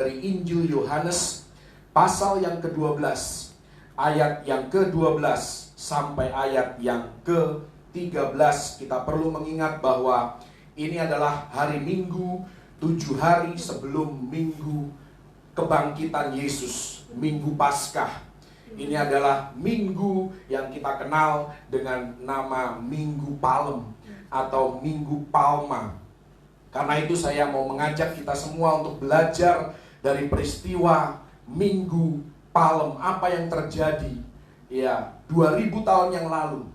dari Injil Yohanes pasal yang ke-12, ayat yang ke-12 sampai ayat yang ke-13. Kita perlu mengingat bahwa ini adalah hari Minggu, 7 hari sebelum Minggu Kebangkitan Yesus, Minggu Paskah. Ini adalah minggu yang kita kenal dengan nama Minggu Palem atau Minggu Palma. Karena itu saya mau mengajak kita semua untuk belajar dari peristiwa Minggu Palem, apa yang terjadi 2000 tahun yang lalu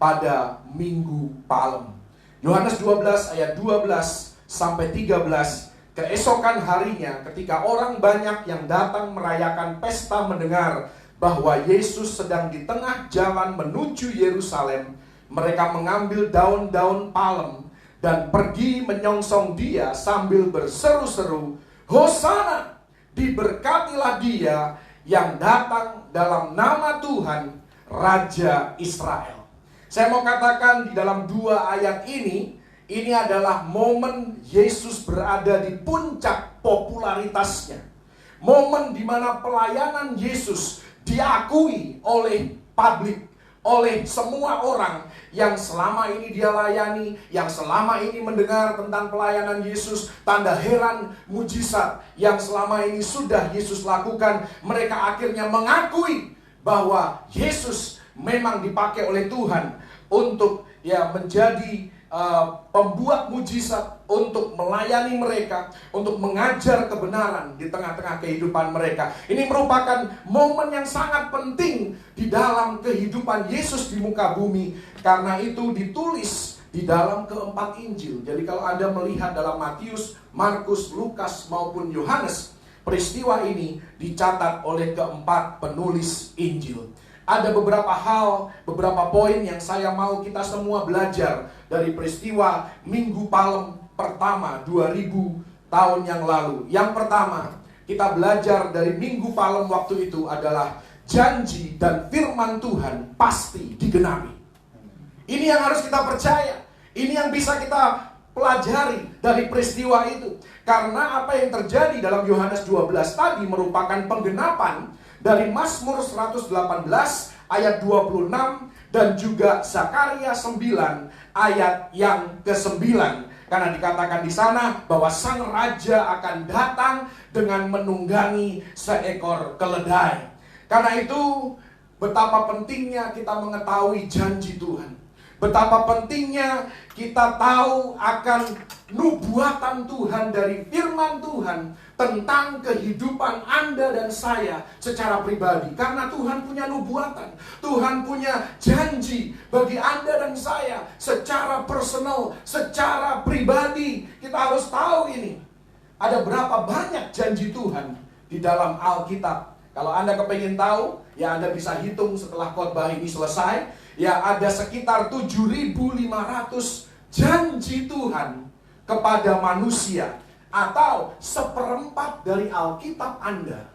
pada Minggu Palem. Yohanes 12 ayat 12 sampai 13. Keesokan harinya ketika orang banyak yang datang merayakan pesta mendengar bahwa Yesus sedang di tengah jalan menuju Yerusalem, mereka mengambil daun-daun palem dan pergi menyongsong dia sambil berseru-seru, "Hosana, diberkatilah dia yang datang dalam nama Tuhan, Raja Israel." Saya mau katakan di dalam 2 ayat ini adalah momen Yesus berada di puncak popularitasnya. Momen di mana pelayanan Yesus diakui oleh publik, oleh semua orang yang selama ini dia layani, yang selama ini mendengar tentang pelayanan Yesus, tanda heran, mujizat yang selama ini sudah Yesus lakukan. Mereka akhirnya mengakui bahwa Yesus memang dipakai oleh Tuhan untuk menjadi pembuat mujizat, untuk melayani mereka, untuk mengajar kebenaran di tengah-tengah kehidupan mereka. Ini merupakan momen yang sangat penting di dalam kehidupan Yesus di muka bumi. Karena itu ditulis di dalam keempat Injil. Jadi kalau Anda melihat dalam Matius, Markus, Lukas maupun Yohanes, peristiwa ini dicatat oleh keempat penulis Injil. Ada beberapa hal, beberapa poin yang saya mau kita semua belajar dari peristiwa Minggu Palem pertama 2000 tahun yang lalu. Yang pertama, kita belajar dari Minggu Palem waktu itu adalah janji dan firman Tuhan pasti digenapi. Ini yang harus kita percaya. Ini yang bisa kita pelajari dari peristiwa itu. Karena apa yang terjadi dalam Yohanes 12 tadi merupakan penggenapan dari Mazmur 118 ayat 26 dan juga Zakaria 9 ayat yang ke-9. Karena dikatakan di sana bahwa sang raja akan datang dengan menunggangi seekor keledai. Karena itu betapa pentingnya kita mengetahui janji Tuhan. Betapa pentingnya kita tahu akan nubuatan Tuhan dari firman Tuhan tentang kehidupan Anda dan saya secara pribadi. Karena Tuhan punya nubuatan, Tuhan punya janji bagi Anda dan saya secara personal, secara pribadi. Kita harus tahu ini. Ada berapa banyak janji Tuhan di dalam Alkitab. Kalau Anda kepingin tahu, ya Anda bisa hitung setelah khotbah ini selesai. Ya ada sekitar 7.500 janji Tuhan kepada manusia. Atau 1/4 dari Alkitab Anda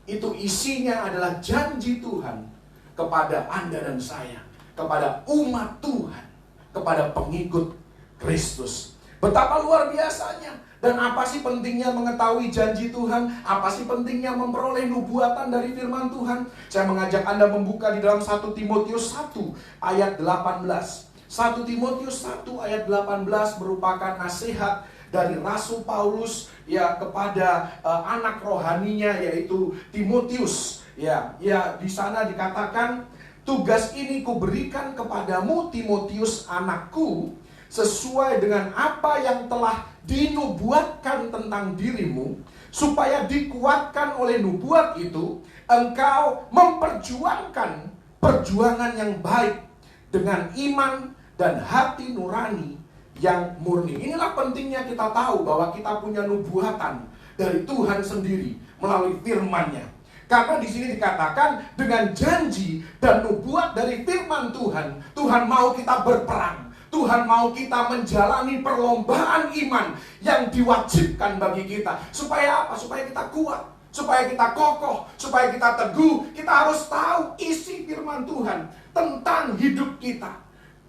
itu isinya adalah janji Tuhan kepada Anda dan saya, kepada umat Tuhan, kepada pengikut Kristus. Betapa luar biasanya. Dan apa sih pentingnya mengetahui janji Tuhan? Apa sih pentingnya memperoleh nubuatan dari firman Tuhan? Saya mengajak Anda membuka di dalam 1 Timotius 1 ayat 18. 1 Timotius 1 ayat 18 merupakan nasihat dari Rasul Paulus kepada anak rohaninya yaitu Timotius. Di sana dikatakan, "Tugas ini kuberikan kepadamu Timotius anakku, sesuai dengan apa yang telah dinubuatkan tentang dirimu, supaya dikuatkan oleh nubuat itu, engkau memperjuangkan perjuangan yang baik dengan iman dan hati nurani yang murni." Inilah pentingnya kita tahu bahwa kita punya nubuatan dari Tuhan sendiri melalui firman-Nya. Karena di sini dikatakan dengan janji dan nubuat dari firman Tuhan, Tuhan mau kita berperang. Tuhan mau kita menjalani perlombaan iman yang diwajibkan bagi kita. Supaya apa? Supaya kita kuat, supaya kita kokoh, supaya kita teguh. Kita harus tahu isi firman Tuhan tentang hidup kita.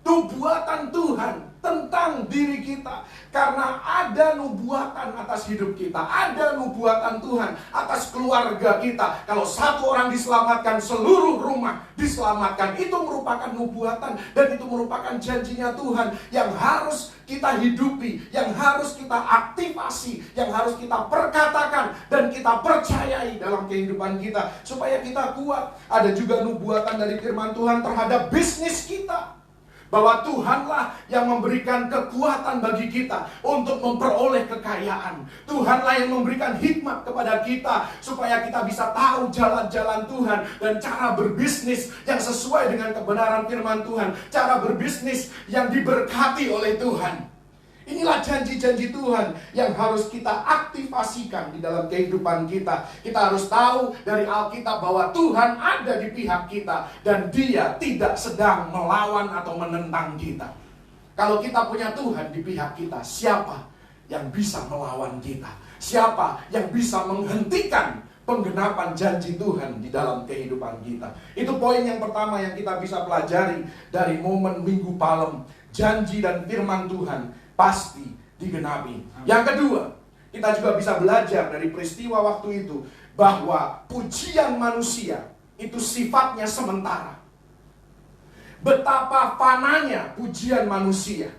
Nubuatan Tuhan tentang diri kita. Karena ada nubuatan atas hidup kita, ada nubuatan Tuhan atas keluarga kita. Kalau satu orang diselamatkan, seluruh rumah diselamatkan. Itu merupakan nubuatan dan itu merupakan janjinya Tuhan yang harus kita hidupi, yang harus kita aktifasi, yang harus kita perkatakan dan kita percayai dalam kehidupan kita supaya kita kuat. Ada juga nubuatan dari firman Tuhan terhadap bisnis kita, bahwa Tuhanlah yang memberikan kekuatan bagi kita untuk memperoleh kekayaan. Tuhanlah yang memberikan hikmat kepada kita supaya kita bisa tahu jalan-jalan Tuhan dan cara berbisnis yang sesuai dengan kebenaran firman Tuhan, cara berbisnis yang diberkati oleh Tuhan. Inilah janji-janji Tuhan yang harus kita aktifasikan di dalam kehidupan kita. Kita harus tahu dari Alkitab bahwa Tuhan ada di pihak kita dan Dia tidak sedang melawan atau menentang kita. Kalau kita punya Tuhan di pihak kita, siapa yang bisa melawan kita? Siapa yang bisa menghentikan penggenapan janji Tuhan di dalam kehidupan kita? Itu poin yang pertama yang kita bisa pelajari dari momen Minggu Palem. Janji dan firman Tuhan pasti digenapi. Yang kedua, kita juga bisa belajar dari peristiwa waktu itu bahwa pujian manusia itu sifatnya sementara. Betapa fananya pujian manusia.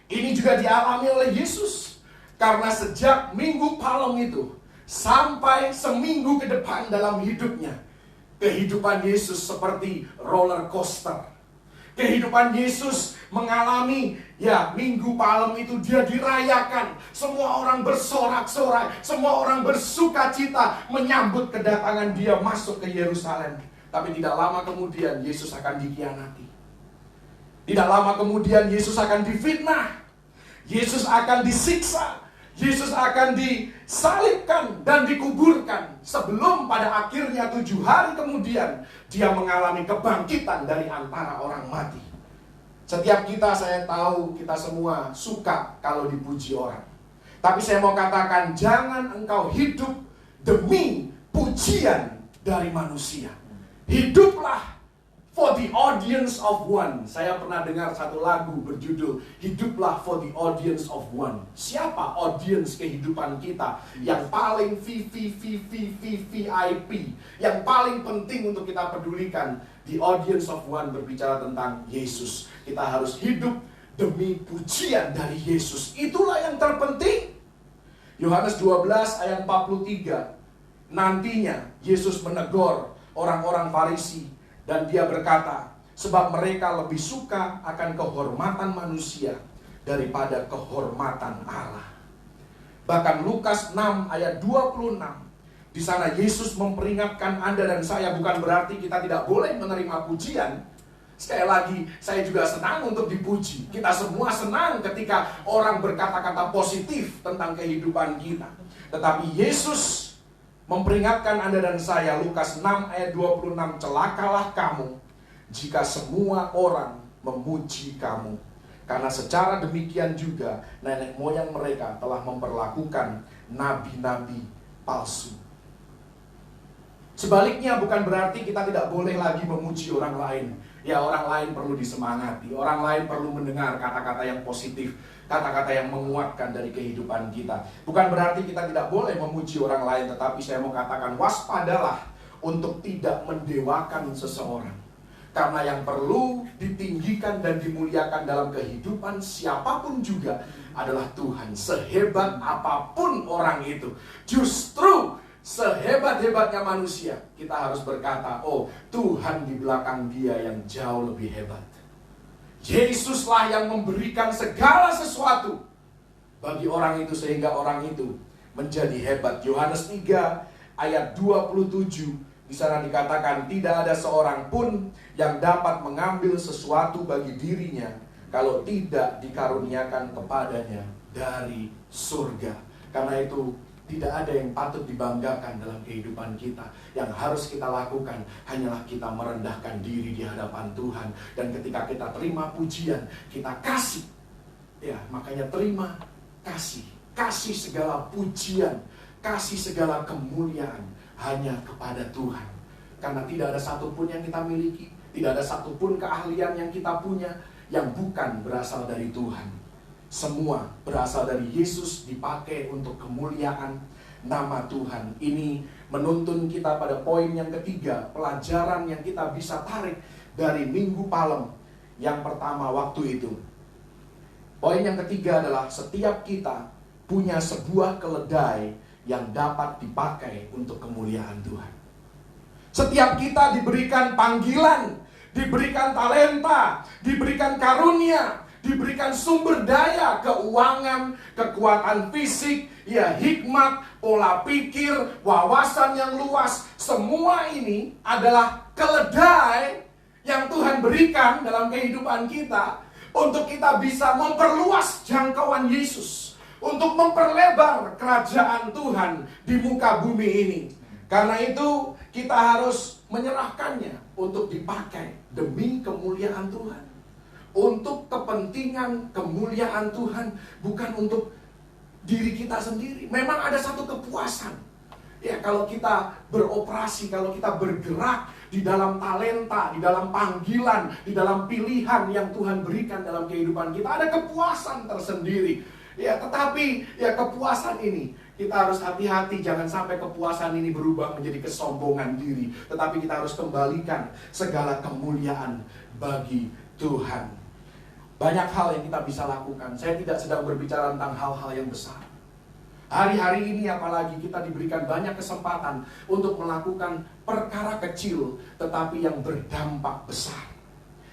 Ini juga dialami oleh Yesus. Karena sejak Minggu Palem itu sampai seminggu ke depan dalam hidupnya, kehidupan Yesus seperti roller coaster. Kehidupan Yesus mengalami, Minggu Palem itu dia dirayakan. Semua orang bersorak-sorai, semua orang bersuka cita menyambut kedatangan dia masuk ke Yerusalem. Tapi tidak lama kemudian Yesus akan dikhianati. Tidak lama kemudian Yesus akan difitnah. Yesus akan disiksa. Yesus akan disalibkan dan dikuburkan. Sebelum pada akhirnya 7 hari kemudian dia mengalami kebangkitan dari antara orang mati. Setiap kita, saya tahu kita semua suka kalau dipuji orang. Tapi saya mau katakan, jangan engkau hidup demi pujian dari manusia. Hiduplah for the audience of one. Saya pernah dengar satu lagu berjudul Hiduplah for the audience of one. Siapa audience kehidupan kita yang paling VIP, yang paling penting untuk kita pedulikan? The audience of one berbicara tentang Yesus. Kita harus hidup demi pujian dari Yesus. Itulah yang terpenting. Yohanes 12 ayat 43. Nantinya Yesus menegur orang-orang Farisi dan dia berkata, sebab mereka lebih suka akan kehormatan manusia daripada kehormatan Allah. Bahkan Lukas 6 ayat 26, di sana Yesus memperingatkan Anda dan saya, bukan berarti kita tidak boleh menerima pujian. Sekali lagi, saya juga senang untuk dipuji. Kita semua senang ketika orang berkata-kata positif tentang kehidupan kita. Tetapi Yesus memperingatkan Anda dan saya, Lukas 6 ayat 26, celakalah kamu jika semua orang memuji kamu. Karena secara demikian juga nenek moyang mereka telah memperlakukan nabi-nabi palsu. Sebaliknya bukan berarti kita tidak boleh lagi memuji orang lain. Ya, orang lain perlu disemangati, orang lain perlu mendengar kata-kata yang positif, kata-kata yang menguatkan dari kehidupan kita. Bukan berarti kita tidak boleh memuji orang lain, tetapi saya mau katakan waspadalah untuk tidak mendewakan seseorang. Karena yang perlu ditinggikan dan dimuliakan dalam kehidupan siapapun juga adalah Tuhan. Sehebat apapun orang itu, justru sehebat-hebatnya manusia, kita harus berkata, oh, Tuhan di belakang dia yang jauh lebih hebat. Yesuslah yang memberikan segala sesuatu bagi orang itu sehingga orang itu menjadi hebat. Yohanes 3 ayat 27, di sana dikatakan, tidak ada seorang pun yang dapat mengambil sesuatu bagi dirinya kalau tidak dikaruniakan kepadanya dari surga. Karena itu tidak ada yang patut dibanggakan dalam kehidupan kita. Yang harus kita lakukan hanyalah kita merendahkan diri di hadapan Tuhan. Dan ketika kita terima pujian, kita kasih. Ya, makanya terima kasih. Kasih segala pujian, kasih segala kemuliaan hanya kepada Tuhan. Karena tidak ada satupun yang kita miliki, tidak ada satupun keahlian yang kita punya yang bukan berasal dari Tuhan. Semua berasal dari Yesus, dipakai untuk kemuliaan nama Tuhan. Ini menuntun kita pada poin yang ketiga, pelajaran yang kita bisa tarik dari Minggu Palem yang pertama waktu itu. Poin yang ketiga adalah setiap kita punya sebuah keledai yang dapat dipakai untuk kemuliaan Tuhan. Setiap kita diberikan panggilan, diberikan talenta, diberikan karunia, diberikan sumber daya, keuangan, kekuatan fisik, ya hikmat, pola pikir, wawasan yang luas. Semua ini adalah keledai yang Tuhan berikan dalam kehidupan kita untuk kita bisa memperluas jangkauan Yesus, untuk memperlebar kerajaan Tuhan di muka bumi ini. Karena itu kita harus menyerahkannya untuk dipakai demi kemuliaan Tuhan, untuk kepentingan kemuliaan Tuhan, bukan untuk diri kita sendiri. Memang ada satu kepuasan, ya, kalau kita beroperasi, kalau kita bergerak di dalam talenta, di dalam panggilan, di dalam pilihan yang Tuhan berikan dalam kehidupan kita, ada kepuasan tersendiri. Ya, tetapi ya kepuasan ini kita harus hati-hati, jangan sampai kepuasan ini berubah menjadi kesombongan diri. Tetapi kita harus kembalikan segala kemuliaan bagi Tuhan. Banyak hal yang kita bisa lakukan. Saya tidak sedang berbicara tentang hal-hal yang besar. Hari-hari ini apalagi kita diberikan banyak kesempatan untuk melakukan perkara kecil tetapi yang berdampak besar.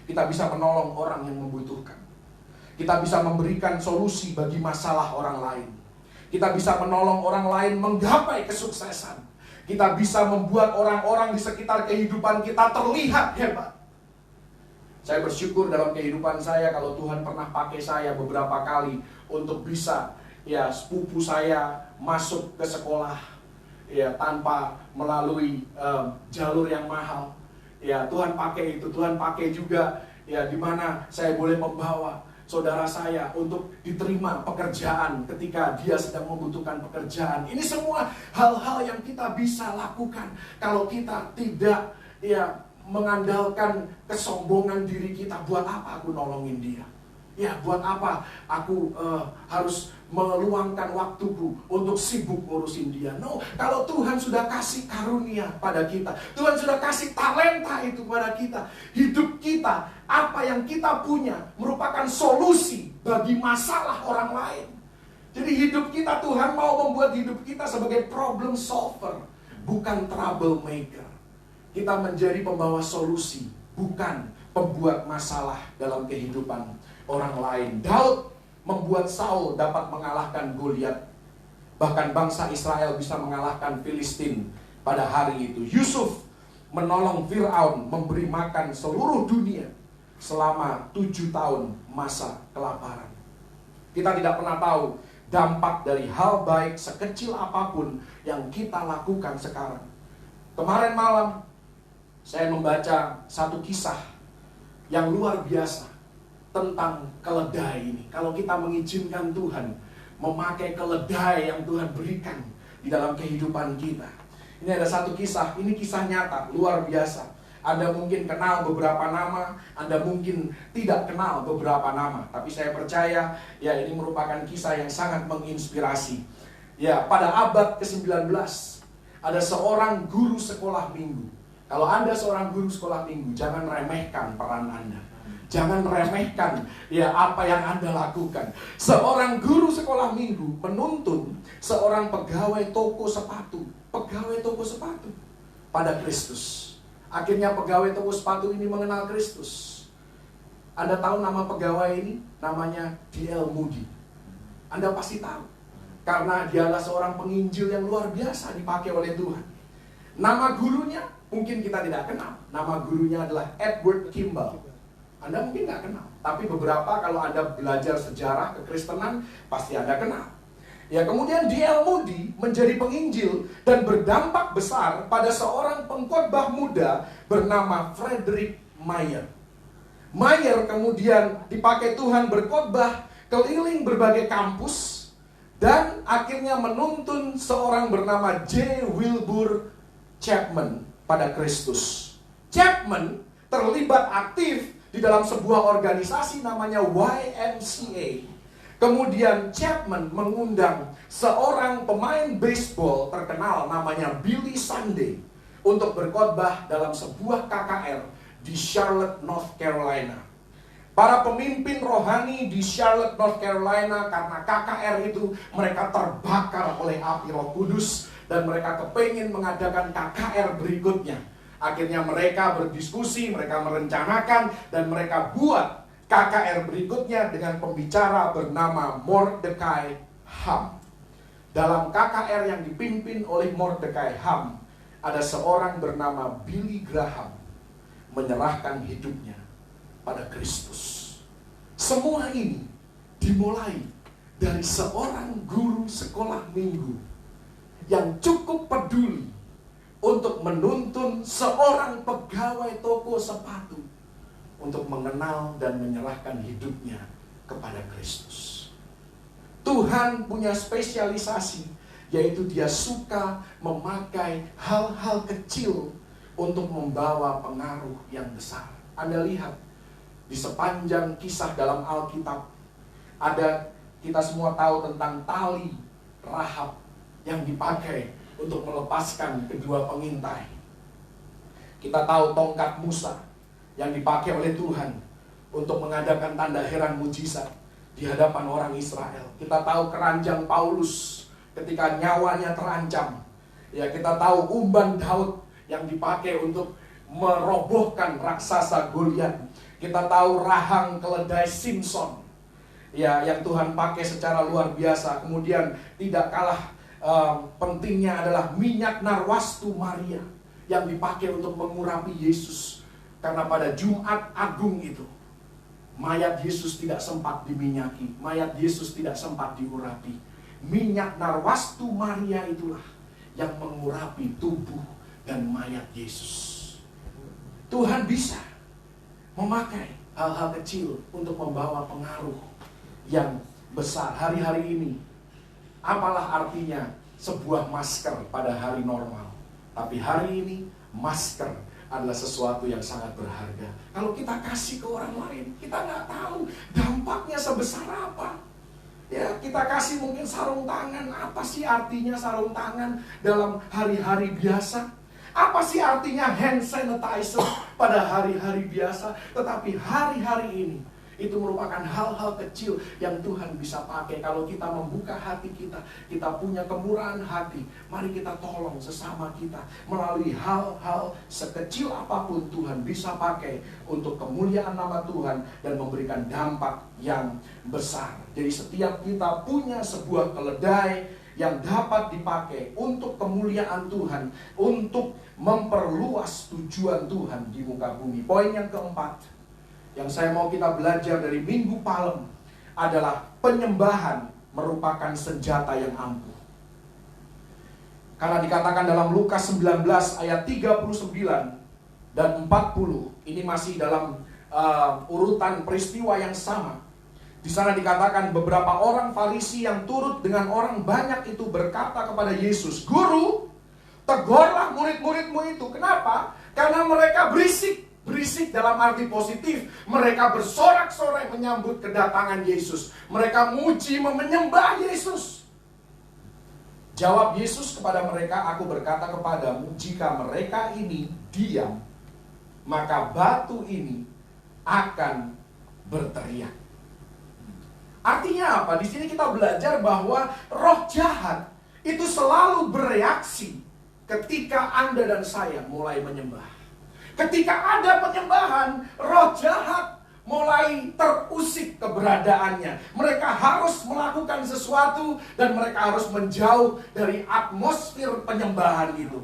Kita bisa menolong orang yang membutuhkan. Kita bisa memberikan solusi bagi masalah orang lain. Kita bisa menolong orang lain menggapai kesuksesan. Kita bisa membuat orang-orang di sekitar kehidupan kita terlihat hebat. Saya bersyukur dalam kehidupan saya kalau Tuhan pernah pakai saya beberapa kali untuk bisa, ya, sepupu saya masuk ke sekolah, ya, tanpa melalui jalur yang mahal. Ya, Tuhan pakai itu. Tuhan pakai juga, ya, di mana saya boleh membawa saudara saya untuk diterima pekerjaan ketika dia sedang membutuhkan pekerjaan. Ini semua hal-hal yang kita bisa lakukan kalau kita tidak, ya, mengandalkan kesombongan diri kita. Buat apa aku nolongin dia? Ya, buat apa aku harus meluangkan waktuku untuk sibuk ngurusin dia? No, kalau Tuhan sudah kasih karunia pada kita, Tuhan sudah kasih talenta itu pada kita, hidup kita, apa yang kita punya merupakan solusi bagi masalah orang lain. Jadi hidup kita, Tuhan mau membuat hidup kita sebagai problem solver, bukan trouble maker. Kita menjadi pembawa solusi, bukan pembuat masalah dalam kehidupan orang lain. Daud membuat Saul dapat mengalahkan Goliat. Bahkan bangsa Israel bisa mengalahkan Filistin pada hari itu. Yusuf menolong Fir'aun memberi makan seluruh dunia selama 7 tahun masa kelaparan. Kita tidak pernah tahu dampak dari hal baik sekecil apapun yang kita lakukan sekarang. Kemarin malam saya membaca satu kisah yang luar biasa tentang keledai ini. Kalau kita mengizinkan Tuhan memakai keledai yang Tuhan berikan di dalam kehidupan kita. Ini ada satu kisah, ini kisah nyata, luar biasa. Anda mungkin kenal beberapa nama, Anda mungkin tidak kenal beberapa nama. Tapi saya percaya, ya, ini merupakan kisah yang sangat menginspirasi. Ya, pada abad ke-19 ada seorang guru sekolah minggu. Kalau Anda seorang guru sekolah minggu, jangan remehkan peran Anda. Jangan remehkan, ya, apa yang Anda lakukan. Seorang guru sekolah minggu menuntun seorang pegawai toko sepatu. Pegawai toko sepatu pada Kristus. Akhirnya pegawai toko sepatu ini mengenal Kristus. Anda tahu nama pegawai ini? Namanya D.L. Moody. Anda pasti tahu. Karena dialah seorang penginjil yang luar biasa dipakai oleh Tuhan. Nama gurunya mungkin kita tidak kenal. Nama gurunya adalah Edward Kimball. Anda mungkin nggak kenal. Tapi beberapa kalau Anda belajar sejarah kekristenan, pasti Anda kenal. Ya, kemudian D.L. Moody menjadi penginjil dan berdampak besar pada seorang pengkhotbah muda bernama Frederick Meyer. Meyer kemudian dipakai Tuhan berkhotbah keliling berbagai kampus dan akhirnya menuntun seorang bernama J. Wilbur Chapman pada Kristus. Chapman terlibat aktif di dalam sebuah organisasi namanya YMCA. Kemudian Chapman mengundang seorang pemain baseball terkenal namanya Billy Sunday untuk berkhotbah dalam sebuah KKR di Charlotte, North Carolina. Para pemimpin rohani di Charlotte, North Carolina, karena KKR itu mereka terbakar oleh api Roh Kudus dan mereka kepingin mengadakan KKR berikutnya. Akhirnya mereka berdiskusi, mereka merencanakan dan mereka buat KKR berikutnya dengan pembicara bernama Mordecai Ham. Dalam KKR yang dipimpin oleh Mordecai Ham, ada seorang bernama Billy Graham menyerahkan hidupnya pada Kristus. Semua ini dimulai dari seorang guru sekolah minggu yang cukup peduli untuk menuntun seorang pegawai toko sepatu untuk mengenal dan menyerahkan hidupnya kepada Kristus. Tuhan punya spesialisasi, yaitu dia suka memakai hal-hal kecil untuk membawa pengaruh yang besar. Anda lihat di sepanjang kisah dalam Alkitab, ada, kita semua tahu tentang tali Rahab yang dipakai untuk melepaskan kedua pengintai. Kita tahu tongkat Musa yang dipakai oleh Tuhan untuk mengadakan tanda heran mujizat di hadapan orang Israel. Kita tahu keranjang Paulus ketika nyawanya terancam. Ya, kita tahu umban Daud yang dipakai untuk merobohkan raksasa Goliat. Kita tahu rahang keledai Simpson, ya, yang Tuhan pakai secara luar biasa. Kemudian tidak kalah pentingnya adalah minyak narwastu Maria yang dipakai untuk mengurapi Yesus. Karena pada Jumat Agung itu, mayat Yesus tidak sempat diminyaki, mayat Yesus tidak sempat diurapi. Minyak narwastu Maria itulah yang mengurapi tubuh dan mayat Yesus. Tuhan bisa memakai hal-hal kecil untuk membawa pengaruh yang besar. Hari-hari ini, apalah artinya sebuah masker pada hari normal, tapi hari ini masker adalah sesuatu yang sangat berharga. Kalau kita kasih ke orang lain, kita nggak tahu dampaknya sebesar apa. Ya, kita kasih mungkin sarung tangan. Apa sih artinya sarung tangan dalam hari-hari biasa? Apa sih artinya hand sanitizer pada hari-hari biasa? Tetapi hari-hari ini, itu merupakan hal-hal kecil yang Tuhan bisa pakai. Kalau kita membuka hati kita, kita punya kemurahan hati, mari kita tolong sesama kita. Melalui hal-hal sekecil apapun Tuhan bisa pakai untuk kemuliaan nama Tuhan dan memberikan dampak yang besar. Jadi setiap kita punya sebuah keledai yang dapat dipakai untuk kemuliaan Tuhan, untuk memperluas tujuan Tuhan di muka bumi. Poin yang keempat yang saya mau kita belajar dari Minggu Palem adalah penyembahan merupakan senjata yang ampuh. Karena dikatakan dalam Lukas 19 ayat 39 dan 40, ini masih dalam urutan peristiwa yang sama. Di sana dikatakan beberapa orang Farisi yang turut dengan orang banyak itu berkata kepada Yesus, "Guru, tegurlah murid-muridmu itu." Kenapa? Karena mereka berisik. Berisik dalam arti positif. Mereka bersorak-sorai menyambut kedatangan Yesus. Mereka muji, menyembah Yesus. Jawab Yesus kepada mereka, "Aku berkata kepadamu, jika mereka ini diam, maka batu ini akan berteriak." Artinya apa? Di sini kita belajar bahwa roh jahat itu selalu bereaksi ketika Anda dan saya mulai menyembah. Ketika ada penyembahan, roh jahat mulai terusik keberadaannya. Mereka harus melakukan sesuatu dan mereka harus menjauh dari atmosfer penyembahan itu.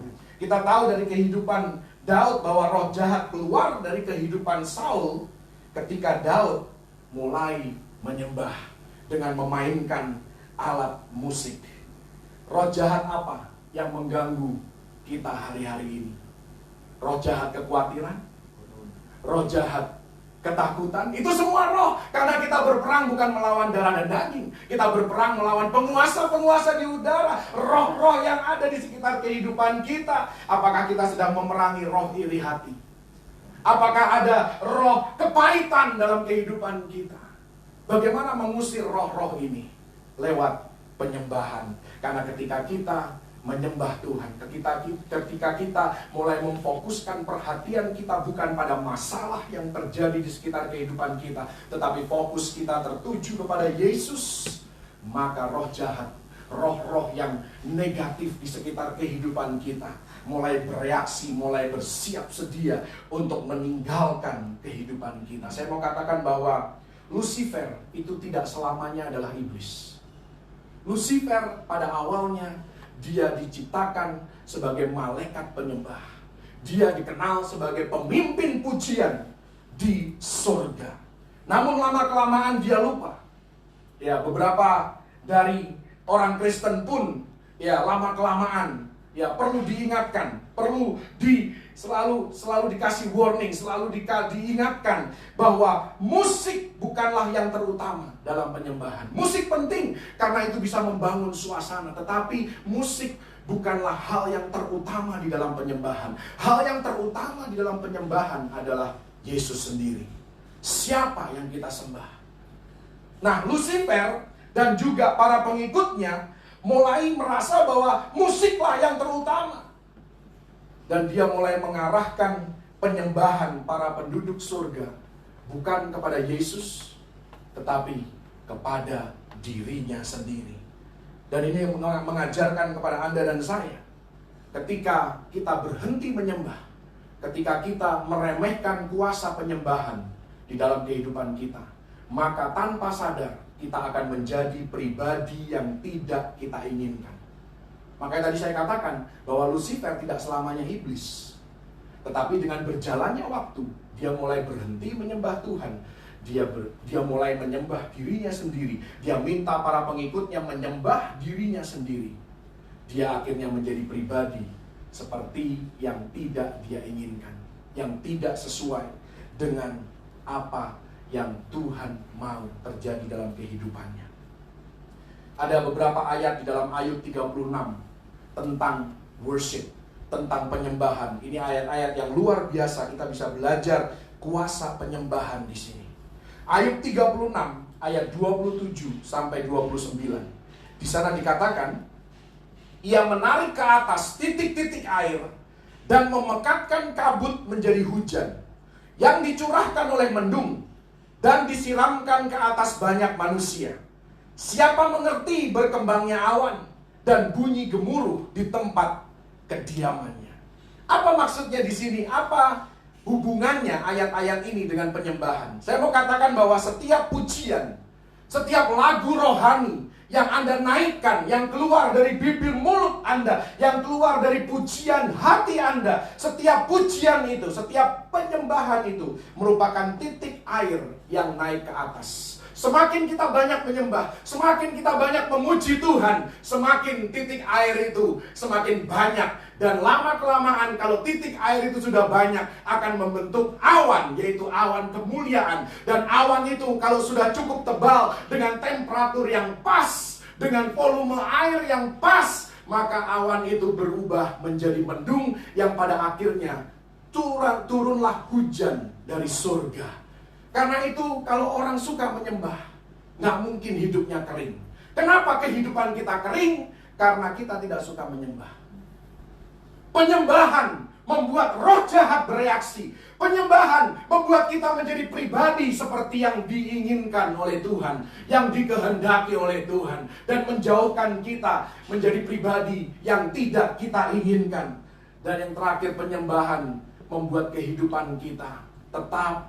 Kita tahu dari kehidupan Daud bahwa roh jahat keluar dari kehidupan Saul ketika Daud mulai menyembah dengan memainkan alat musik. Roh jahat apa yang mengganggu kita hari-hari ini? Roh jahat kekhawatiran, roh jahat ketakutan, itu semua roh. Karena kita berperang bukan melawan darah dan daging, kita berperang melawan penguasa-penguasa di udara, roh-roh yang ada di sekitar kehidupan kita. Apakah kita sedang memerangi roh iri hati? Apakah ada roh kepahitan dalam kehidupan kita? Bagaimana mengusir roh-roh ini? Lewat penyembahan. Karena ketika kita menyembah Tuhan, ketika kita mulai memfokuskan perhatian kita bukan pada masalah yang terjadi di sekitar kehidupan kita, tetapi fokus kita tertuju kepada Yesus, maka roh jahat, roh-roh yang negatif di sekitar kehidupan kita mulai bereaksi, mulai bersiap sedia untuk meninggalkan kehidupan kita. Saya mau katakan bahwa Lucifer itu tidak selamanya adalah iblis. Lucifer pada awalnya dia diciptakan sebagai malaikat penyembah. Dia dikenal sebagai pemimpin pujian di surga. Namun lama-kelamaan dia lupa. Ya, beberapa dari orang Kristen pun ya lama-kelamaan ya perlu diingatkan, perlu selalu dikasih warning, selalu diingatkan bahwa musik bukanlah yang terutama dalam penyembahan. Musik penting karena itu bisa membangun suasana, tetapi musik bukanlah hal yang terutama di dalam penyembahan. Hal yang terutama di dalam penyembahan adalah Yesus sendiri. Siapa yang kita sembah? Nah, Lucifer dan juga para pengikutnya mulai merasa bahwa musiklah yang terutama. Dan dia mulai mengarahkan penyembahan para penduduk surga bukan kepada Yesus, tetapi kepada dirinya sendiri. Dan ini mengajarkan kepada Anda dan saya, ketika kita berhenti menyembah, ketika kita meremehkan kuasa penyembahan di dalam kehidupan kita, maka tanpa sadar kita akan menjadi pribadi yang tidak kita inginkan. Makanya tadi saya katakan bahwa Lucifer tidak selamanya iblis. Tetapi dengan berjalannya waktu, dia mulai berhenti menyembah Tuhan. Dia mulai menyembah dirinya sendiri. Dia minta para pengikutnya menyembah dirinya sendiri. Dia akhirnya menjadi pribadi seperti yang tidak dia inginkan, yang tidak sesuai dengan apa yang Tuhan mau terjadi dalam kehidupannya. Ada beberapa ayat di dalam Ayub 36 tentang worship, tentang penyembahan. Ini ayat-ayat yang luar biasa, kita bisa belajar kuasa penyembahan di sini. Ayub 36 ayat 27 sampai 29. Di sana dikatakan, ia menarik ke atas titik-titik air dan memekatkan kabut menjadi hujan yang dicurahkan oleh mendung dan disiramkan ke atas banyak manusia. Siapa mengerti berkembangnya awan dan bunyi gemuruh di tempat kediamannya? Apa maksudnya di sini? Apa hubungannya ayat-ayat ini dengan penyembahan? Saya mau katakan bahwa setiap pujian, setiap lagu rohani yang Anda naikkan, yang keluar dari bibir mulut Anda, yang keluar dari pujian hati Anda, setiap pujian itu, setiap penyembahan itu merupakan titik air yang naik ke atas. Semakin kita banyak menyembah, semakin kita banyak memuji Tuhan, semakin titik air itu semakin banyak. Dan lama-kelamaan kalau titik air itu sudah banyak, akan membentuk awan, yaitu awan kemuliaan. Dan awan itu kalau sudah cukup tebal, dengan temperatur yang pas, dengan volume air yang pas, maka awan itu berubah menjadi mendung yang pada akhirnya turunlah hujan dari surga. Karena itu kalau orang suka menyembah, nggak mungkin hidupnya kering. Kenapa kehidupan kita kering? Karena kita tidak suka menyembah. Penyembahan membuat roh jahat bereaksi. Penyembahan membuat kita menjadi pribadi seperti yang diinginkan oleh Tuhan, yang dikehendaki oleh Tuhan, dan menjauhkan kita menjadi pribadi yang tidak kita inginkan. Dan yang terakhir, penyembahan membuat kehidupan kita tetap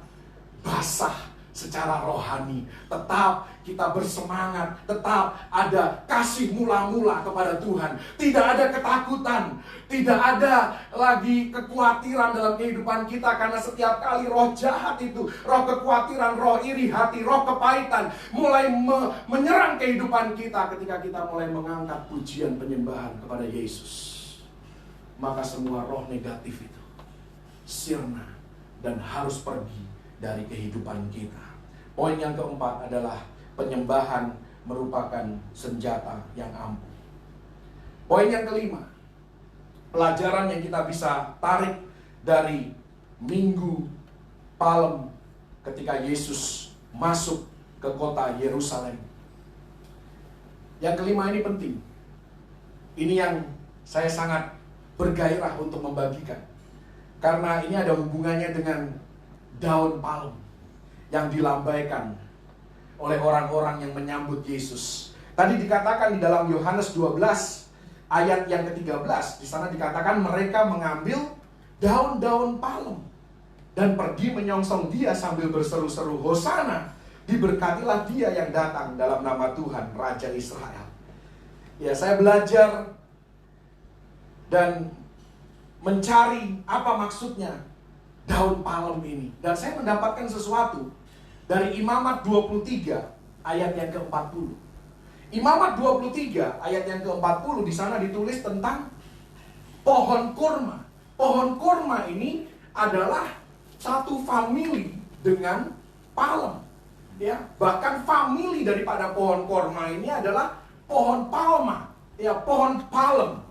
basah secara rohani, tetap kita bersemangat, tetap ada kasih mula-mula kepada Tuhan. Tidak ada ketakutan, tidak ada lagi kekhawatiran dalam kehidupan kita. Karena setiap kali roh jahat itu, roh kekhawatiran, roh iri hati, roh kepahitan mulai menyerang kehidupan kita, ketika kita mulai mengangkat pujian penyembahan kepada Yesus, maka semua roh negatif itu sirna dan harus pergi dari kehidupan kita. Poin yang keempat adalah penyembahan merupakan senjata yang ampuh. Poin yang kelima, pelajaran yang kita bisa tarik dari minggu palem ketika Yesus masuk ke kota Yerusalem. Yang kelima ini penting. Ini yang saya sangat bergairah untuk membagikan. Karena ini ada hubungannya dengan daun palem yang dilambaikan oleh orang-orang yang menyambut Yesus. Tadi dikatakan di dalam Yohanes 12 ayat yang ke-13, di sana dikatakan mereka mengambil daun-daun palem dan pergi menyongsong dia sambil berseru-seru, Hosana, diberkatilah dia yang datang dalam nama Tuhan, Raja Israel. Ya, saya belajar dan mencari apa maksudnya daun palem ini. Dan saya mendapatkan sesuatu dari Imamat 23 ayat yang ke-40. Imamat 23 ayat yang ke-40 di sana ditulis tentang pohon kurma. Pohon kurma ini adalah satu famili dengan palem. Ya, bahkan famili daripada pohon kurma ini adalah pohon palma, ya, pohon palem.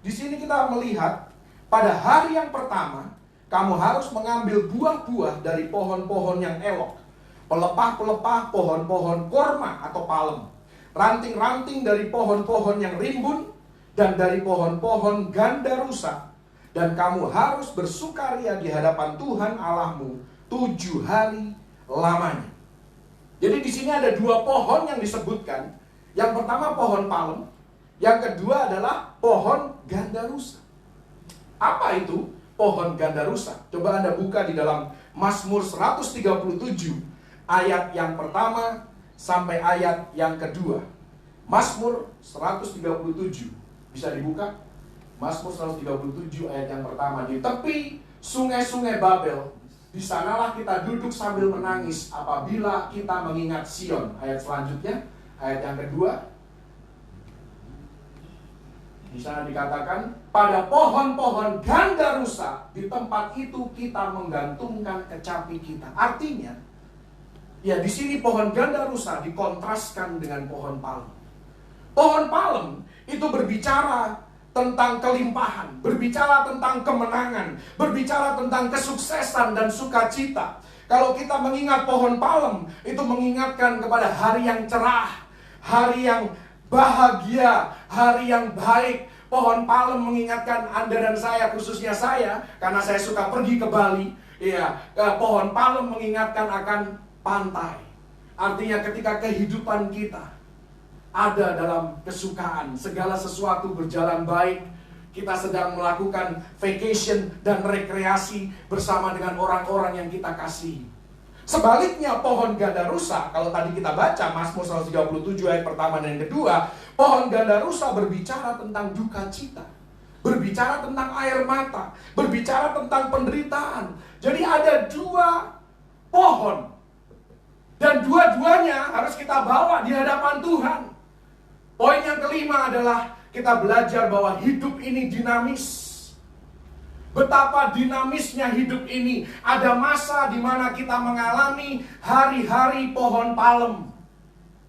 Di sini kita melihat pada hari yang pertama kamu harus mengambil buah-buah dari pohon-pohon yang elok, pelepah-pelepah pohon-pohon kurma atau palem, ranting-ranting dari pohon-pohon yang rimbun dan dari pohon-pohon gandarusa, dan kamu harus bersukaria di hadapan Tuhan Allahmu 7 hari lamanya. Jadi di sini ada 2 pohon yang disebutkan. Yang pertama pohon palem, yang kedua adalah pohon gandarusa. Apa itu pohon gandarusa? Coba Anda buka di dalam Mazmur 137 ayat yang pertama sampai ayat yang kedua. Mazmur 137 bisa dibuka. Mazmur 137 ayat yang pertama. Di tepi sungai-sungai Babel, di sanalah kita duduk sambil menangis apabila kita mengingat Sion. Ayat selanjutnya, ayat yang kedua. Di sana dikatakan, pada pohon-pohon gandarusa di tempat itu kita menggantungkan kecapi kita. Artinya, ya di sini pohon gandarusa dikontraskan dengan pohon palem. Pohon palem itu berbicara tentang kelimpahan, berbicara tentang kemenangan, berbicara tentang kesuksesan dan sukacita. Kalau kita mengingat pohon palem, itu mengingatkan kepada hari yang cerah, hari yang bahagia, hari yang baik. Pohon palem mengingatkan Anda dan saya, khususnya saya, karena saya suka pergi ke Bali. Ya, pohon palem mengingatkan akan pantai. Artinya ketika kehidupan kita ada dalam kesukaan, segala sesuatu berjalan baik, kita sedang melakukan vacation dan rekreasi bersama dengan orang-orang yang kita kasihi. Sebaliknya pohon gandarusa, kalau tadi kita baca Mazmur 137 ayat pertama dan yang kedua, pohon gandarusa berbicara tentang duka cita, berbicara tentang air mata, berbicara tentang penderitaan. Jadi ada 2 pohon, dan dua-duanya harus kita bawa di hadapan Tuhan. Poin yang kelima adalah kita belajar bahwa hidup ini dinamis. Betapa dinamisnya hidup ini. Ada masa di mana kita mengalami hari-hari pohon palem,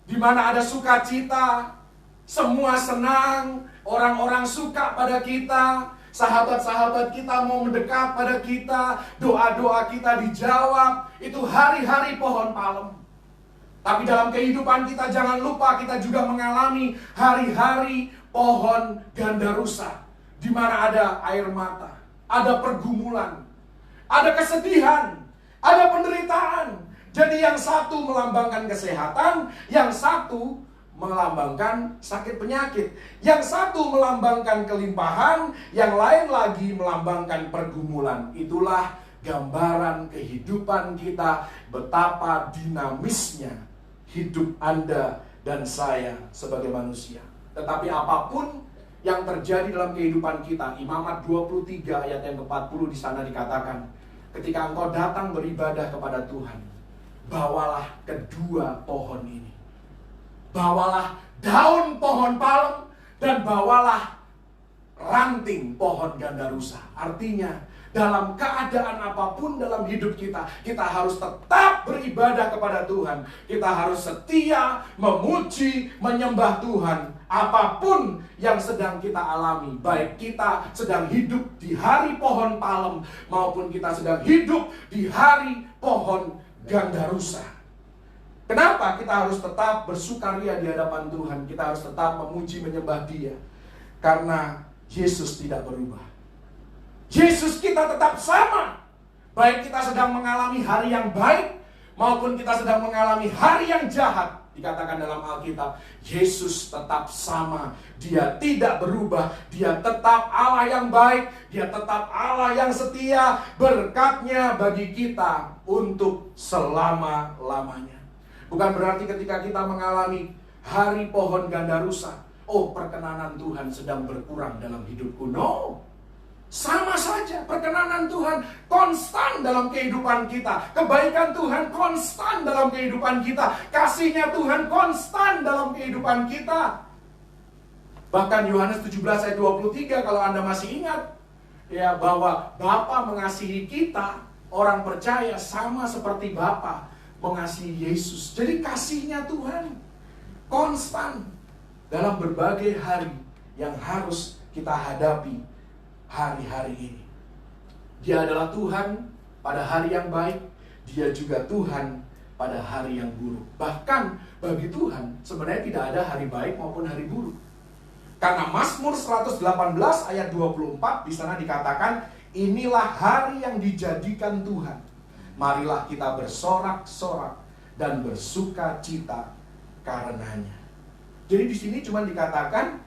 di mana ada sukacita, semua senang, orang-orang suka pada kita, sahabat-sahabat kita mau mendekat pada kita, doa-doa kita dijawab. Itu hari-hari pohon palem. Tapi dalam kehidupan kita jangan lupa kita juga mengalami hari-hari pohon gandarusa, di mana ada air mata, ada pergumulan, ada kesedihan, ada penderitaan. Jadi yang satu melambangkan kesehatan, yang satu melambangkan sakit penyakit, yang satu melambangkan kelimpahan, yang lain lagi melambangkan pergumulan. Itulah gambaran kehidupan kita, betapa dinamisnya hidup Anda dan saya sebagai manusia. Tetapi apapun yang terjadi dalam kehidupan kita, Imamat 23 ayat yang ke-40 di sana dikatakan, ketika engkau datang beribadah kepada Tuhan, bawalah kedua pohon ini. Bawalah daun pohon palem dan bawalah ranting pohon gandarusa. Artinya, dalam keadaan apapun dalam hidup kita, kita harus tetap beribadah kepada Tuhan. Kita harus setia, memuji, menyembah Tuhan. Apapun yang sedang kita alami, baik kita sedang hidup di hari pohon palem maupun kita sedang hidup di hari pohon gandarusa. Kenapa kita harus tetap bersukaria di hadapan Tuhan? Kita harus tetap memuji menyembah Dia. Karena Yesus tidak berubah. Yesus kita tetap sama. Baik kita sedang mengalami hari yang baik maupun kita sedang mengalami hari yang jahat. Dikatakan dalam Alkitab, Yesus tetap sama. Dia tidak berubah. Dia tetap Allah yang baik. Dia tetap Allah yang setia. Berkat-Nya bagi kita untuk selama-lamanya. Bukan berarti ketika kita mengalami hari pohon gandarusa, oh, perkenanan Tuhan sedang berkurang dalam hidupku. No. Sama saja, perkenanan Tuhan konstan dalam kehidupan kita. Kebaikan Tuhan konstan dalam kehidupan kita. Kasih-Nya Tuhan konstan dalam kehidupan kita. Bahkan Yohanes 17 ayat 23, kalau Anda masih ingat, ya, bahwa Bapa mengasihi kita, orang percaya sama seperti Bapa mengasihi Yesus. Jadi kasih-Nya Tuhan konstan dalam berbagai hari yang harus kita hadapi hari-hari ini. Dia adalah Tuhan pada hari yang baik. Dia juga Tuhan pada hari yang buruk. Bahkan bagi Tuhan sebenarnya tidak ada hari baik maupun hari buruk. Karena Mazmur 118 ayat 24 di sana dikatakan, inilah hari yang dijadikan Tuhan. Marilah kita bersorak-sorak dan bersuka cita karenanya. Jadi di sini cuma dikatakan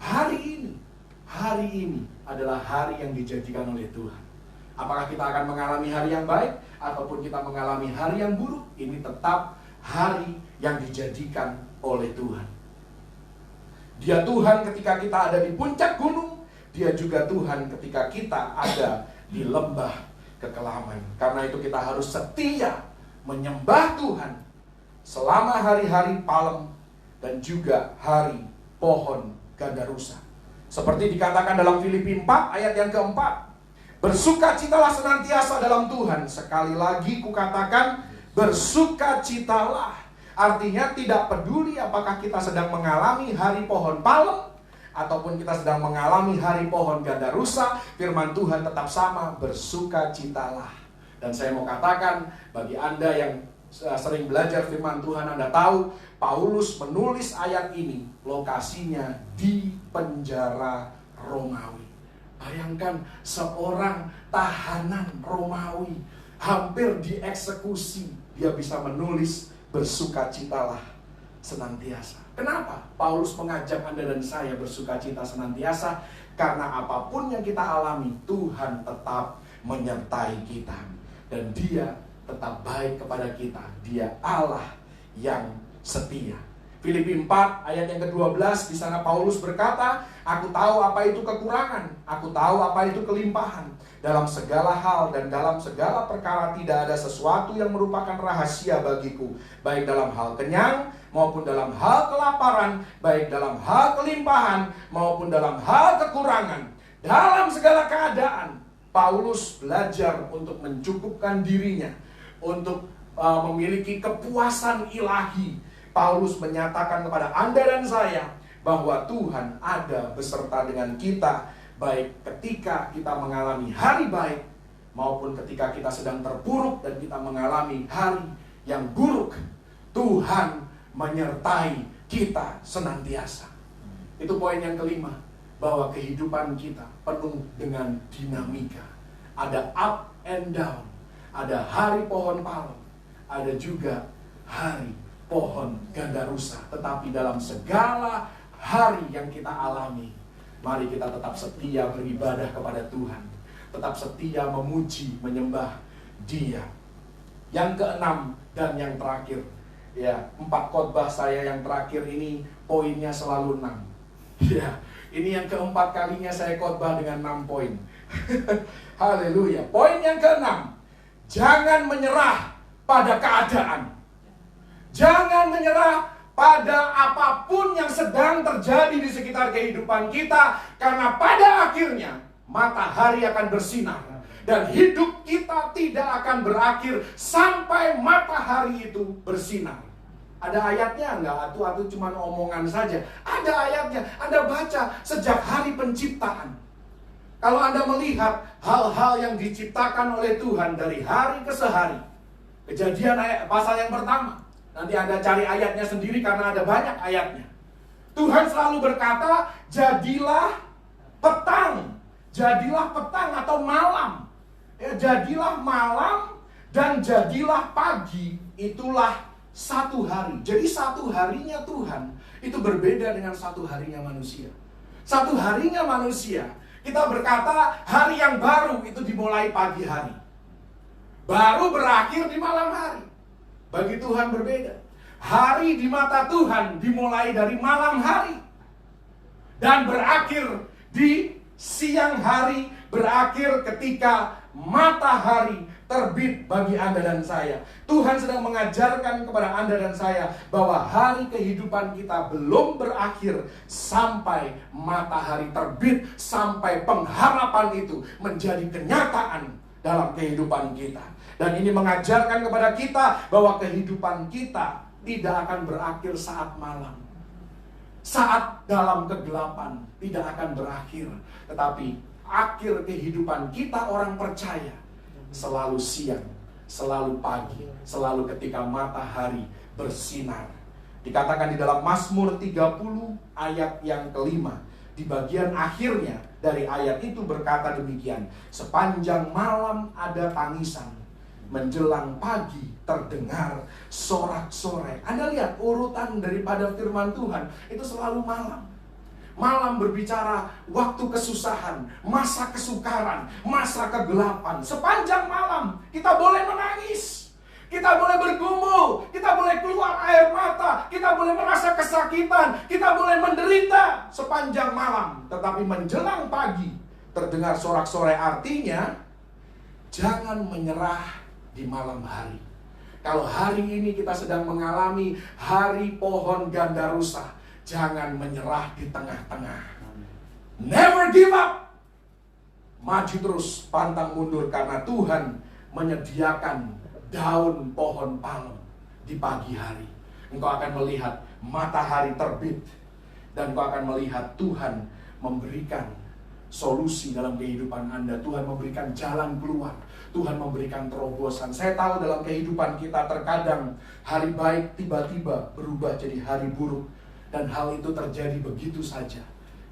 hari ini adalah hari yang dijadikan oleh Tuhan. Apakah kita akan mengalami hari yang baik ataupun kita mengalami hari yang buruk, ini tetap hari yang dijadikan oleh Tuhan. Dia Tuhan ketika kita ada di puncak gunung, Dia juga Tuhan ketika kita ada di lembah kekelaman. Karena itu kita harus setia menyembah Tuhan selama hari-hari palem dan juga hari pohon gandarusa. Seperti dikatakan dalam Filipi 4 ayat yang keempat, bersukacitalah senantiasa dalam Tuhan. Sekali lagi kukatakan, bersukacitalah. Artinya tidak peduli apakah kita sedang mengalami hari pohon palem ataupun kita sedang mengalami hari pohon gandarusa, firman Tuhan tetap sama, bersukacitalah. Dan saya mau katakan, bagi Anda yang sering belajar firman Tuhan, Anda tahu Paulus menulis ayat ini lokasinya di penjara Romawi. Bayangkan seorang tahanan Romawi hampir dieksekusi, dia bisa menulis bersukacitalah senantiasa. Kenapa Paulus mengajak Anda dan saya bersukacita senantiasa? Karena apapun yang kita alami, Tuhan tetap menyertai kita dan Dia tetap baik kepada kita. Dia Allah yang setia. Filipi 4 ayat yang ke-12, di sana Paulus berkata, aku tahu apa itu kekurangan, aku tahu apa itu kelimpahan. Dalam segala hal dan dalam segala perkara tidak ada sesuatu yang merupakan rahasia bagiku, baik dalam hal kenyang maupun dalam hal kelaparan, baik dalam hal kelimpahan maupun dalam hal kekurangan. Dalam segala keadaan, Paulus belajar untuk mencukupkan dirinya, untuk memiliki kepuasan ilahi. Paulus menyatakan kepada Anda dan saya bahwa Tuhan ada beserta dengan kita, baik ketika kita mengalami hari baik maupun ketika kita sedang terpuruk dan kita mengalami hari yang buruk. Tuhan menyertai kita senantiasa. Itu poin yang kelima, bahwa kehidupan kita penuh dengan dinamika. Ada up and down, ada hari pohon palem, ada juga hari pohon gandarusa. Tetapi dalam segala hari yang kita alami, mari kita tetap setia beribadah kepada Tuhan, tetap setia memuji, menyembah Dia. Yang keenam dan yang terakhir, ya, 4 khotbah saya yang terakhir ini poinnya selalu 6. Ya, ini yang keempat kalinya saya khotbah dengan 6 poin. Haleluya. Poin yang keenam, jangan menyerah pada keadaan. Jangan menyerah pada apapun yang sedang terjadi di sekitar kehidupan kita, karena pada akhirnya matahari akan bersinar dan hidup kita tidak akan berakhir sampai matahari itu bersinar. Ada ayatnya enggak? Atau cuma omongan saja? Ada ayatnya. Anda baca sejak hari penciptaan. Kalau Anda melihat hal-hal yang diciptakan oleh Tuhan dari hari ke sehari. Kejadian pasal yang pertama. Nanti Anda cari ayatnya sendiri karena ada banyak ayatnya. Tuhan selalu berkata, jadilah petang. Jadilah petang atau malam. Ya, jadilah malam dan jadilah pagi. Itulah satu hari. Jadi satu harinya Tuhan itu berbeda dengan satu harinya manusia. Satu harinya manusia, kita berkata hari yang baru itu dimulai pagi hari, baru berakhir di malam hari. Bagi Tuhan berbeda. Hari di mata Tuhan dimulai dari malam hari dan berakhir di siang hari, berakhir ketika matahari terbit bagi Anda dan saya. Tuhan sedang mengajarkan kepada Anda dan saya bahwa hari kehidupan kita belum berakhir sampai matahari terbit, sampai pengharapan itu menjadi kenyataan dalam kehidupan kita. Dan ini mengajarkan kepada kita bahwa kehidupan kita tidak akan berakhir saat malam, saat dalam kegelapan, tidak akan berakhir. Tetapi akhir kehidupan kita orang percaya selalu siang, selalu pagi, selalu ketika matahari bersinar. Dikatakan di dalam Mazmur 30 ayat yang kelima, di bagian akhirnya dari ayat itu berkata demikian, sepanjang malam ada tangisan, menjelang pagi terdengar sorak-sorai. Anda lihat urutan daripada firman Tuhan itu selalu malam. Malam berbicara waktu kesusahan, masa kesukaran, masa kegelapan. Sepanjang malam kita boleh menangis, kita boleh bergumul, kita boleh keluar air mata, kita boleh merasa kesakitan, kita boleh menderita sepanjang malam. Tetapi menjelang pagi terdengar sorak-sorai, artinya jangan menyerah di malam hari. Kalau hari ini kita sedang mengalami hari pohon ganda rusa, jangan menyerah di tengah-tengah. Never give up. Maju terus, pantang mundur, karena Tuhan menyediakan daun pohon palem di pagi hari. Engkau akan melihat matahari terbit, dan engkau akan melihat Tuhan memberikan solusi dalam kehidupan Anda. Tuhan memberikan jalan keluar, Tuhan memberikan terobosan. Saya tahu dalam kehidupan kita terkadang hari baik tiba-tiba berubah jadi hari buruk. Dan hal itu terjadi begitu saja.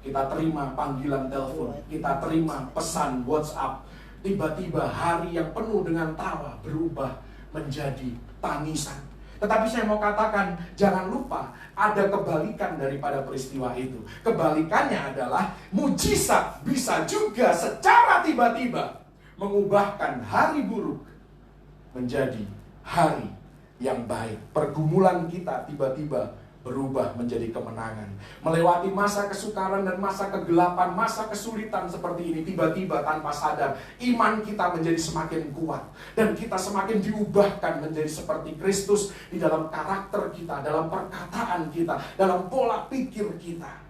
Kita terima panggilan telepon, kita terima pesan WhatsApp. Tiba-tiba hari yang penuh dengan tawa berubah menjadi tangisan. Tetapi saya mau katakan, jangan lupa ada kebalikan daripada peristiwa itu. Kebalikannya adalah mujizat bisa juga secara tiba-tiba mengubahkan hari buruk menjadi hari yang baik. Pergumulan kita tiba-tiba berubah menjadi kemenangan. Melewati masa kesukaran dan masa kegelapan, masa kesulitan seperti ini, tiba-tiba tanpa sadar iman kita menjadi semakin kuat, dan kita semakin diubahkan menjadi seperti Kristus di dalam karakter kita, dalam perkataan kita, dalam pola pikir kita.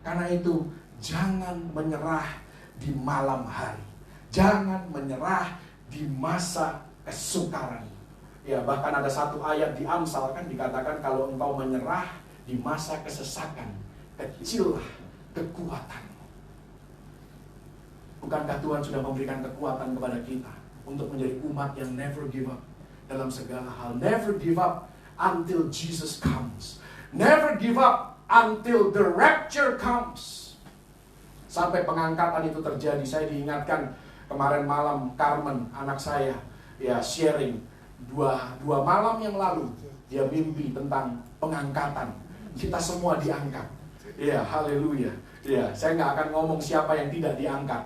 Karena itu jangan menyerah di malam hari, jangan menyerah di masa kesukaran. Ya, bahkan ada satu ayat di Amsal kan dikatakan, kalau engkau menyerah di masa kesesakan, kecillah kekuatanmu. Bukankah Tuhan sudah memberikan kekuatan kepada kita untuk menjadi umat yang never give up dalam segala hal? Never give up until Jesus comes. Never give up until the rapture comes. Sampai pengangkatan itu terjadi. Saya diingatkan kemarin malam Carmen, anak saya, ya sharing. Dua malam yang lalu dia mimpi tentang pengangkatan. Kita semua diangkat. Ya, haleluya. Ya, saya nggak akan ngomong siapa yang tidak diangkat.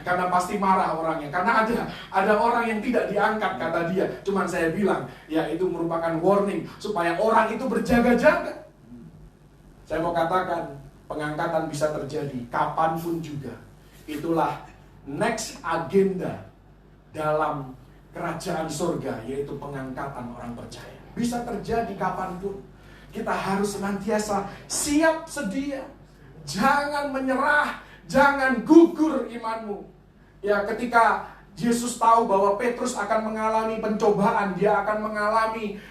Karena pasti marah orangnya. Karena ada orang yang tidak diangkat, kata dia. Cuman saya bilang, ya itu merupakan warning supaya orang itu berjaga-jaga. Saya mau katakan, pengangkatan bisa terjadi kapanpun juga. Itulah next agenda dalam kerajaan surga, yaitu pengangkatan orang percaya. Bisa terjadi kapanpun. Kita harus senantiasa siap sedia. Jangan menyerah, jangan gugur imanmu. Ya, ketika Yesus tahu bahwa Petrus akan mengalami pencobaan, dia akan mengalami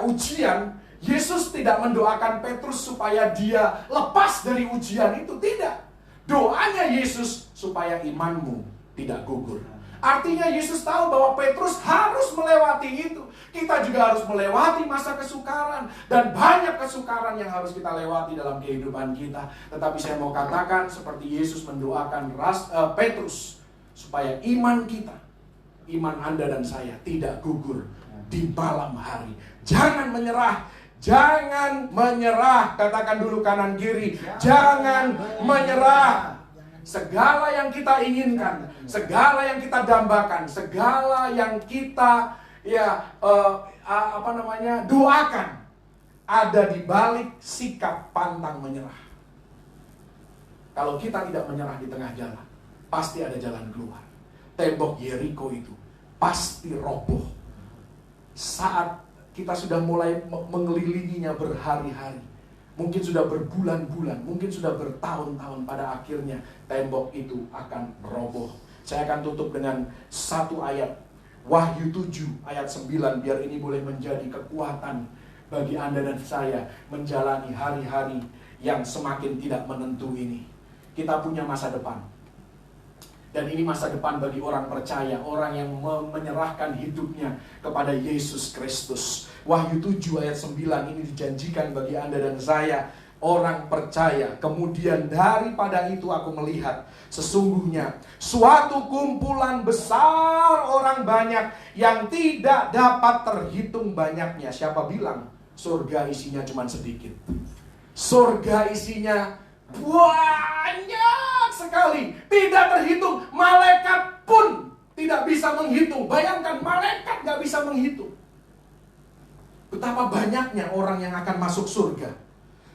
ujian, Yesus tidak mendoakan Petrus supaya dia lepas dari ujian itu, tidak. Doanya Yesus supaya imanmu tidak gugur. Artinya Yesus tahu bahwa Petrus harus melewati itu. Kita juga harus melewati masa kesukaran. Dan banyak kesukaran yang harus kita lewati dalam kehidupan kita. Tetapi saya mau katakan seperti Yesus mendoakan Petrus, supaya iman kita, iman Anda dan saya tidak gugur di malam hari. Jangan menyerah. Jangan menyerah. Katakan dulu kanan kiri. Jangan menyerah. Segala yang kita inginkan, segala yang kita dambakan, segala yang kita doakan, ada di balik sikap pantang menyerah. Kalau kita tidak menyerah di tengah jalan, pasti ada jalan keluar. Tembok Yeriko itu pasti roboh saat kita sudah mulai mengelilinginya berhari-hari. Mungkin sudah berbulan-bulan, mungkin sudah bertahun-tahun, pada akhirnya tembok itu akan roboh. Saya akan tutup dengan satu ayat, Wahyu 7 ayat 9, biar ini boleh menjadi kekuatan bagi Anda dan saya menjalani hari-hari yang semakin tidak menentu ini. Kita punya masa depan. Dan ini masa depan bagi orang percaya, orang yang menyerahkan hidupnya kepada Yesus Kristus. Wahyu 7 ayat 9 ini dijanjikan bagi Anda dan saya, orang percaya. Kemudian daripada itu aku melihat, sesungguhnya suatu kumpulan besar orang banyak yang tidak dapat terhitung banyaknya. Siapa bilang surga isinya cuma sedikit? Surga isinya banyak sekali, tidak terhitung. Malaikat pun tidak bisa menghitung. Bayangkan, malaikat gak bisa menghitung betapa banyaknya orang yang akan masuk surga.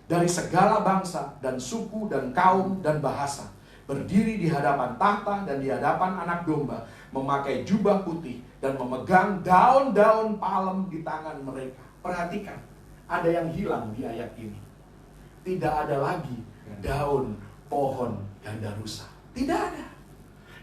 Dari segala bangsa dan suku dan kaum dan bahasa, berdiri di hadapan tahta dan di hadapan anak domba, memakai jubah putih dan memegang daun-daun palem di tangan mereka. Perhatikan, ada yang hilang di ayat ini. Tidak ada lagi daun pohon gandarusa. Tidak ada.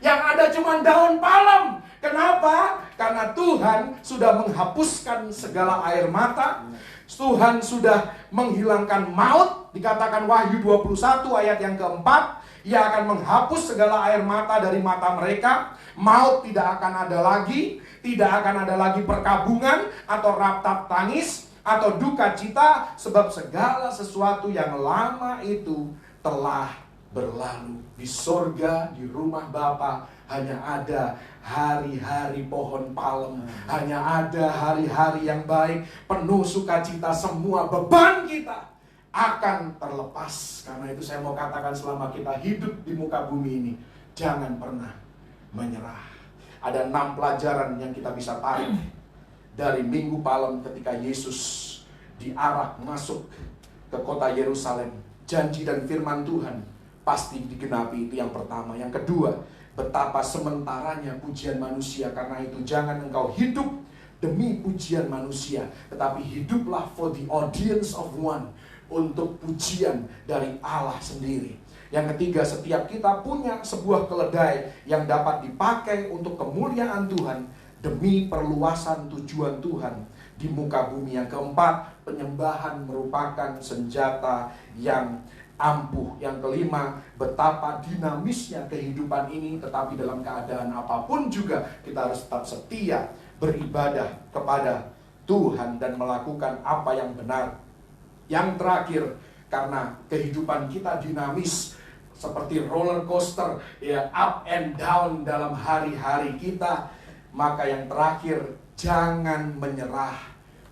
Yang ada cuma daun palem. Kenapa? Karena Tuhan sudah menghapuskan segala air mata. Tuhan sudah menghilangkan maut. Dikatakan Wahyu 21 ayat yang keempat, Ia akan menghapus segala air mata dari mata mereka. Maut tidak akan ada lagi. Tidak akan ada lagi perkabungan atau ratap tangis atau duka cita, sebab segala sesuatu yang lama itu telah berlalu. Di sorga, di rumah Bapa, hanya ada hari-hari pohon palem, hanya ada hari-hari yang baik, penuh sukacita. Semua beban kita akan terlepas. Karena itu saya mau katakan, selama kita hidup di muka bumi ini, jangan pernah menyerah. Ada 6 pelajaran yang kita bisa tarik dari Minggu Palem ketika Yesus diarak masuk ke kota Yerusalem. Janji dan firman Tuhan pasti digenapi, itu yang pertama. Yang kedua, betapa sementaranya pujian manusia. Karena itu jangan engkau hidup demi pujian manusia, tetapi hiduplah for the audience of one, untuk pujian dari Allah sendiri. Yang ketiga, setiap kita punya sebuah keledai yang dapat dipakai untuk kemuliaan Tuhan demi perluasan tujuan Tuhan di muka bumi. Yang keempat, penyembahan merupakan senjata yang ampuh. Yang kelima, betapa dinamisnya kehidupan ini, tetapi dalam keadaan apapun juga kita harus tetap setia beribadah kepada Tuhan dan melakukan apa yang benar. Yang terakhir, karena kehidupan kita dinamis seperti roller coaster, ya, up and down dalam hari-hari kita, maka yang terakhir, jangan menyerah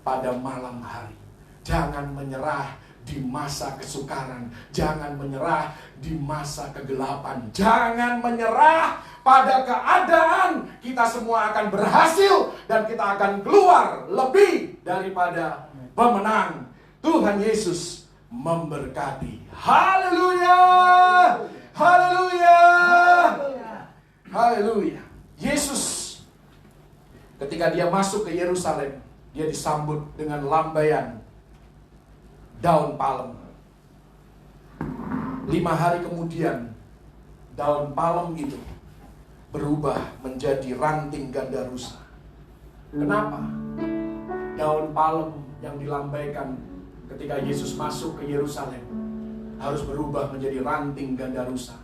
pada malam hari. Jangan menyerah di masa kesukaran. Jangan menyerah di masa kegelapan. Jangan menyerah pada keadaan. Kita semua akan berhasil dan kita akan keluar lebih daripada pemenang. Tuhan Yesus memberkati. Haleluya! Haleluya! Haleluya! Yesus ketika dia masuk ke Yerusalem, dia disambut dengan lambaian daun palem. 5 hari kemudian, daun palem itu berubah menjadi ranting gandarusa. Kenapa? Daun palem yang dilambaikan ketika Yesus masuk ke Yerusalem harus berubah menjadi ranting ganda rusa,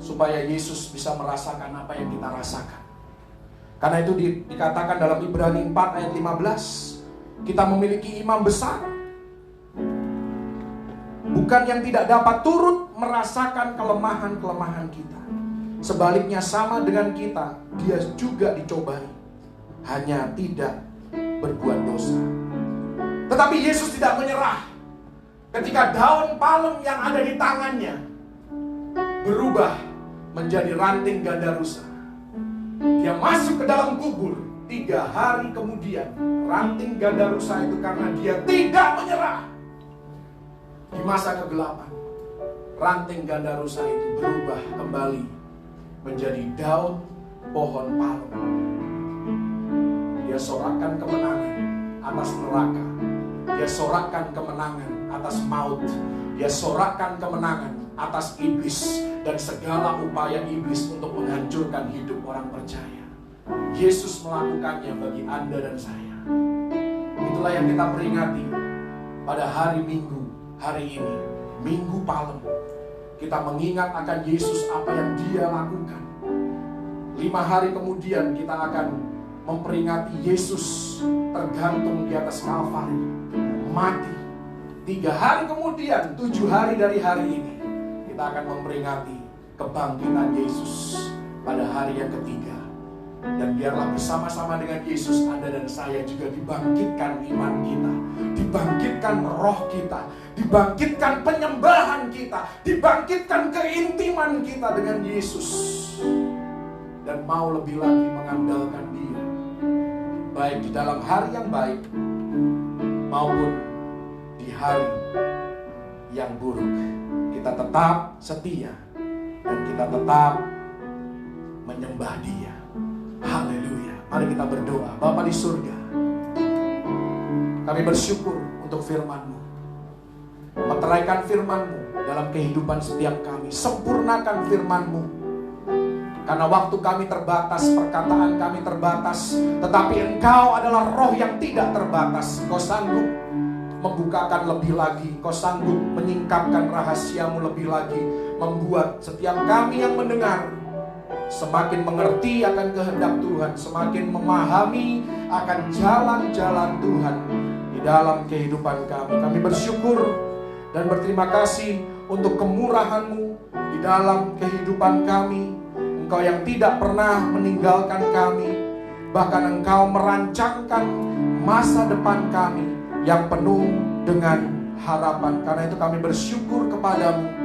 supaya Yesus bisa merasakan apa yang kita rasakan. Karena itu dikatakan dalam Ibrani 4 ayat 15, kita memiliki imam besar, bukan yang tidak dapat turut merasakan kelemahan-kelemahan kita. Sebaliknya sama dengan kita, dia juga dicobai, hanya tidak berbuat dosa. Tetapi Yesus tidak menyerah. Ketika daun palem yang ada di tangannya berubah menjadi ranting ganda rusa, dia masuk ke dalam kubur. 3 hari kemudian, ranting ganda rusa itu karena dia tidak menyerah. Di masa kegelapan, ranting ganda rusa itu berubah kembali menjadi daun pohon palem. Dia sorakkan kemenangan atas neraka. Dia sorakkan kemenangan atas maut. Dia sorakkan kemenangan atas iblis dan segala upaya iblis untuk menghancurkan hidup orang percaya. Yesus melakukannya bagi Anda dan saya. Itulah yang kita peringati pada hari Minggu, hari ini, Minggu Palem. Kita mengingat akan Yesus, apa yang dia lakukan. 5 hari kemudian kita akan memperingati Yesus tergantung di atas Kalvari, mati. 3 hari kemudian, 7 hari dari hari ini, kita akan memperingati kebangkitan Yesus pada hari yang ketiga. Dan biarlah bersama-sama dengan Yesus, Anda dan saya juga dibangkitkan iman kita, dibangkitkan roh kita, dibangkitkan penyembahan kita, dibangkitkan keintiman kita dengan Yesus, dan mau lebih lagi mengandalkan Dia, baik di dalam hari yang baik maupun di hari yang buruk. Kita tetap setia dan kita tetap menyembah Dia. Haleluya. Mari kita berdoa. Bapa di surga, kami bersyukur untuk firman-Mu. Meteraikan firman-Mu dalam kehidupan setiap kami. Sempurnakan firman-Mu. Karena waktu kami terbatas, perkataan kami terbatas, tetapi Engkau adalah roh yang tidak terbatas. Engkau sanggup membukakan lebih lagi. Engkau sanggup menyingkapkan rahasia-Mu lebih lagi, membuat setiap kami yang mendengar semakin mengerti akan kehendak Tuhan, semakin memahami akan jalan-jalan Tuhan di dalam kehidupan kami. Kami bersyukur dan berterima kasih untuk kemurahan-Mu di dalam kehidupan kami. Engkau yang tidak pernah meninggalkan kami, bahkan Engkau merancangkan masa depan kami yang penuh dengan harapan. Karena itu kami bersyukur kepadamu.